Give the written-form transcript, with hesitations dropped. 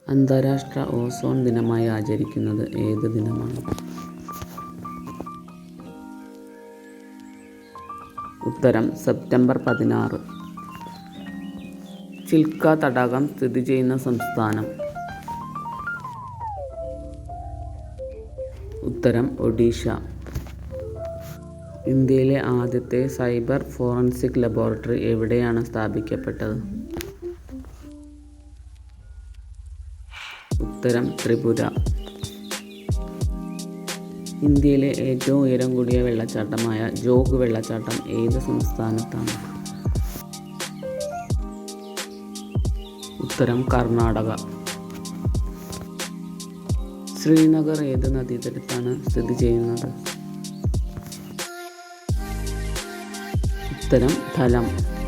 അന്താരാഷ്ട്ര ഓസോൺ ദിനമായി ആചരിക്കുന്നത് ഏത് ദിനമാണ്? ഉത്തരം സെപ്റ്റംബർ 16. ചിൽക്ക തടാകം സ്ഥിതി ചെയ്യുന്ന സംസ്ഥാനം? ഉത്തരം ഒഡീഷ. ഇന്ത്യയിലെ ആദ്യത്തെ സൈബർ ഫോറൻസിക് ലബോറട്ടറി എവിടെയാണ് സ്ഥാപിക്കപ്പെട്ടത്? ഉത്തരം ത്രിപുര. ഇന്ത്യയിലെ ഏറ്റവും ഉയരം കൂടിയ വെള്ളച്ചാട്ടമായ ജോഗ് വെള്ളച്ചാട്ടം ഏത് സംസ്ഥാനത്താണ്? ഉത്തരം കർണാടക. ശ്രീനഗർ ഏത് നദീതടത്താണ് സ്ഥിതി ചെയ്യുന്നത്? ഉത്തരം ഝലം.